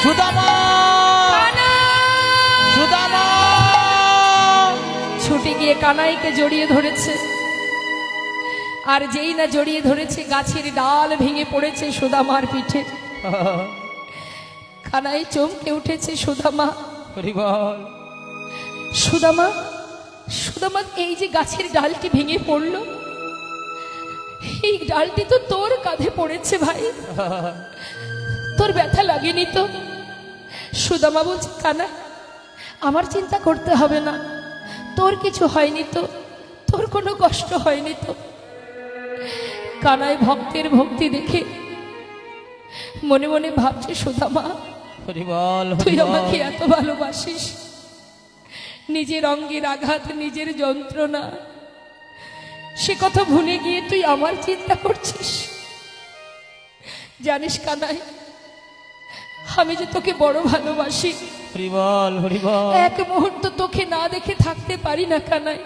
সুদামা সুদামা ছুটে গিয়ে কানাইকে জড়িয়ে ধরেছে। আর যেই না জড়িয়ে ধরেছে, গাছের ডাল ভেঙে পড়েছে সুদামার পিঠে। কানাই চমকে উঠেছে। সুদামা, সুদামা, সুদামা, এই যে গাছের ডালটি ভেঙে পড়লো, এই ডালটি তো তোর কাঁধে পড়েছে ভাই, তোর ব্যথা লাগেনি তো? সুদামা বলছে, কানাই আমার চিন্তা করতে হবে না, তোর কিছু হয়নি তো, তোর কোনো কষ্ট হয়নি তো। কানাই ভক্তের ভক্তি দেখে মনে মনে ভাবছে, সুদামা তুই আমাকে এত ভালোবাসিস, নিজের অঙ্গের আঘাত, নিজের যন্ত্রণা, সে কথা ভুলে গিয়ে তুই আমার চিন্তা করছিস। জানিস কানাই, আমি যে তোকে বড় ভালোবাসি, এক মুহূর্ত তোকে না দেখে থাকতে পারি না কানাই।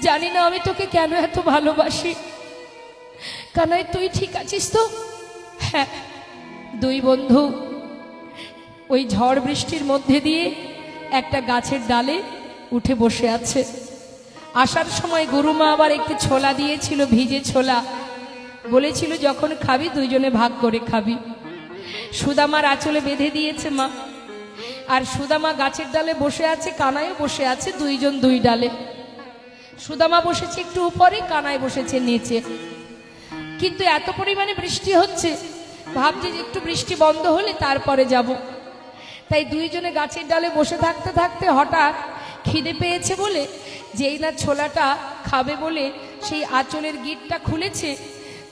জানি না আমি তোকে কেন এত ভালোবাসি। কানাই তুই ঠিক আছিস তো? হ্যাঁ, দুই বন্ধু ওই ঝড় বৃষ্টির মধ্যে দিয়ে একটা গাছের ডালে উঠে বসে আছে। আসার সময় গুরুমা আবার একটি ছোলা দিয়েছিল, ভিজে ছোলা, বলেছিল যখন খাবি দুইজনে ভাগ করে খাবি। সুদামার আঁচলে বেঁধে দিয়েছে মা। আর সুদামা গাছের ডালে বসে আছে, কানাইও বসে আছে, দুইজন দুই ডালে। সুদামা বসেছে একটু উপরে, কানাই বসেছে নিচে। কিন্তু এত পরিমাণে বৃষ্টি হচ্ছে, ভাবছে যে একটু বৃষ্টি বন্ধ হলে তারপরে যাব। তাই দুইজনে গাছের ডালে বসে থাকতে থাকতে হঠাৎ খিদে পেয়েছে বলে, যেই না ছোলাটা খাবে বলে সেই আঁচলের গিঁটটা খুলেছে,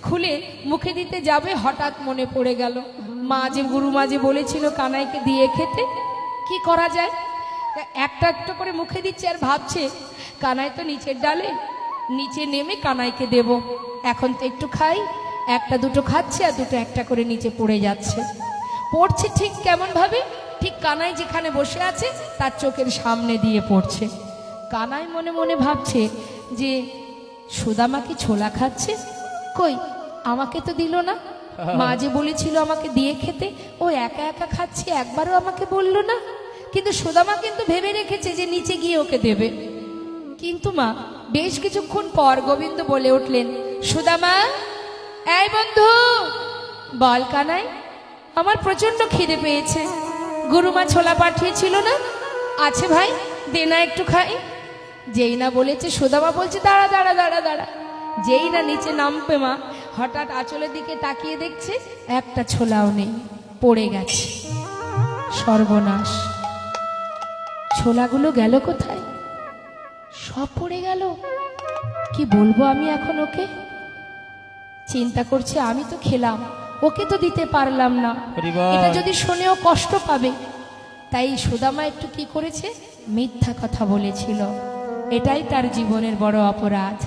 খুলে মুখে দিতে যাবে, হঠাৎ মনে পড়ে গেল মা যে, গুরুমা যে বলেছিল কানাইকে দিয়ে খেতে, কি করা যায়? একটা একটা করে মুখে দিচ্ছে আর ভাবছে, কানাই তো নিচের ডালে, নিচে নেমে কানাইকে দেব। এখন তো একটু খাই, একটা দুটো খাচ্ছে আর দুটো একটা করে নিচে পড়ে যাচ্ছে। পড়ছে ঠিক কেমন ভাবে? ঠিক কানাই যেখানে বসে আছে তার চোখের সামনে দিয়ে পড়ছে। কানাই মনে মনে ভাবছে যে সুদামা কি ছোলা খাচ্ছে? কই, আমাকে তো দিল না। মা যে বলেছিল আমাকে দিয়ে খেতে, ও একা একা খাচ্ছে, একবারও আমাকে বলল না। কিন্তু সুদামা কিন্তু ভেবে রেখেছে যে নিচে গিয়ে ওকে দেবে। কিন্তু মা, বেশ কিছুক্ষণ পর গোবিন্দ বলে উঠলেন, সুদামা, এই বন্ধু, বল কানাই, আমার প্রচন্ড খিদে পেয়েছে, গুরুমা ছোলা পাঠিয়েছিল না? আছে ভাই, দে না একটু খাই। যেই না বলেছে, সুদামা বলছে, দাঁড়া দাঁড়া দাঁড়া দাঁড়া। যেই না নিচে নামবে মা, হঠাৎ আঁচলের দিকে তাকিয়ে দেখছে একটা ছোলাও নেই, পড়ে গেছে। সর্বনাশ, ছোলাগুলো গেল কোথায়? সব পড়ে গেল। কি বলবো আমি এখন ওকে? চিন্তা করছে, আমি তো খেলাম, ওকে তো দিতে পারলাম না, এটা যদি শোনেও কষ্ট পাবে। তাই সুদামা একটু কি করেছে, মিথ্যা কথা বলেছিল। এটাই তার জীবনের বড় অপরাধ।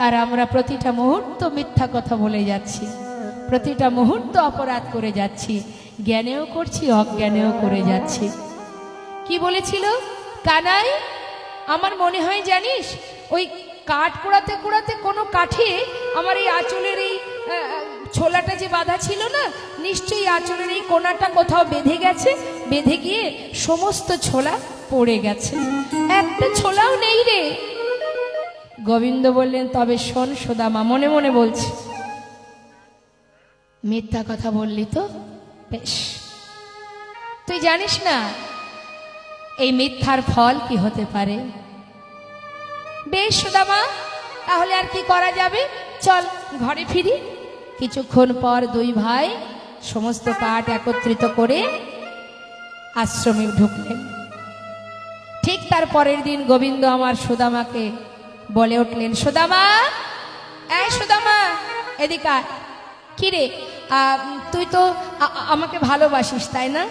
আর আমরা প্রতিটা মুহূর্ত মিথ্যা কথা বলে যাচ্ছি, প্রতিটা মুহূর্ত অপরাধ করে যাচ্ছি, জ্ঞানেও করছি, অজ্ঞানেও করে যাচ্ছি। কি বলেছিল কানাই? আমার মনে হয় জানিস, ওই কাঠ কুড়াতে কুড়াতে কোনো কাঠে আমার এই আঁচলের এই ছোলাটা যে বাঁধা ছিল না, নিশ্চয়ই আঁচলের এই কোনাটা কোথাও বেঁধে গেছে, বেঁধে গিয়ে সমস্ত ছোলা পড়ে গেছে, একটা ছোলাও নেই রে। গোবিন্দ বললেন, তবে শোন সুদামা, মনে মনে বলছি, মিথ্যা কথা বললি তো বেশ, তুই জানিস না এই মিথ্যার ফল কি হতে পারে। বেশ সুদামা, তাহলে আর কি করা যাবে, চল ঘরে ফিরি। কিছুক্ষণ পর দুই ভাই সমস্ত কাঠ একত্রিত করে আশ্রমে ঢুকলেন। ঠিক তার পরের দিন গোবিন্দ আমার সুদামাকে বলে উঠলেন, সুদামা, এই সুদামা, এদিকে আয়। কি রে, তুই তো আমাকে ভালোবাসিস তাই না?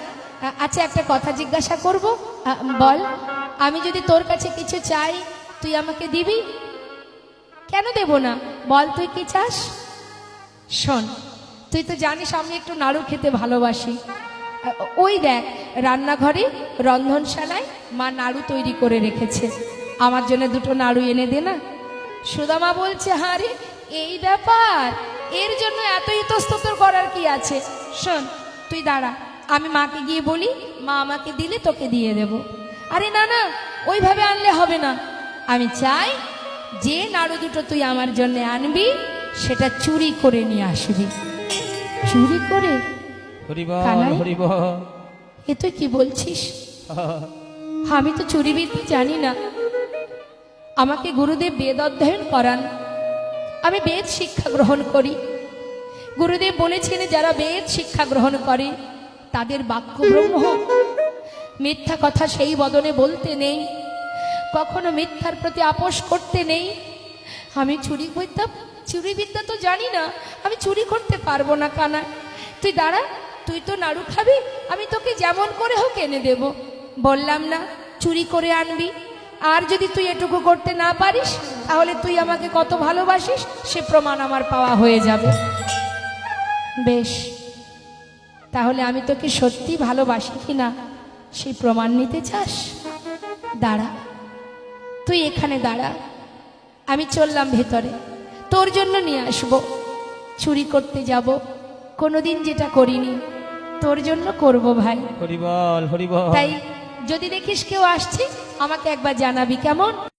আচ্ছা, একটা কথা জিজ্ঞাসা করব, বল, আমি যদি তোর কাছে কিছু চাই তুই আমাকে দিবি? কেন দেব না, বল তুই কি চাস? শোন, তুই তো জানিস আমি একটু নাড়ু খেতে ভালোবাসি। ওই দেখ, রান্নাঘরে রন্ধনশালায় মা নাড়ু তৈরি করে রেখেছে, আমার জন্য দুটো নাড়ু এনে দে না। সুদামা বলছে, হ্যাঁ রে, এই ব্যাপার, এর জন্য এত ইতস্তত করার কি আছে? শোন, তুই দাঁড়া, আমি মাকে গিয়ে বলি, মা আমাকে দিলে তোকে দিয়ে দেব। আরে না না, ওইভাবে আনলে হবে না। আমি চাই যে নাড়ু দুটো তুই আমার জন্য আনবি সেটা চুরি করে নিয়ে আসবি। চুরি করে? কানাই, এ তুই কি বলছিস? আমি তো চুরিবিদ্যা জানি না। আমাকে গুরুদেব বেদ অধ্যয়ন করান, আমি বেদ শিক্ষা গ্রহণ করি। গুরুদেব বলেছেন যারা বেদ শিক্ষা গ্রহণ করে তাদের বাক্য ব্রহ্ম, মিথ্যা কথা সেই বদনে বলতে নেই, কখনো মিথ্যার প্রতি আপোষ করতে নেই। আমি চুরিবিদ্যা তো জানি না, আমি চুরি করতে পারবো না কানা। তুই দাঁড়া, তুই তো নাড়ু খাবি, আমি তোকে যেমন করে হোক এনে দেব। বললাম না চুরি করে আনবি। আর যদি তুই এটুকু করতে না পারিস তাহলে তুই আমাকে কত ভালোবাসিস সে প্রমাণ আমার পাওয়া হয়ে যাবে। বেশ, তাহলে আমি তোকে সত্যি ভালোবাসি কিনা সেই প্রমাণ নিতে চাস? দাঁড়া, তুই এখানে দাঁড়া, আমি চললাম ভেতরে, তোর জন্য নিয়ে আসব। চুরি করতে যাব, কোনোদিন যেটা করিনি, তোর জন্য করব ভাই। হরিবল হরিবল। তাই যদি দেখিস কেউ আসছে আমাকে একবার জানাবি, কেমন?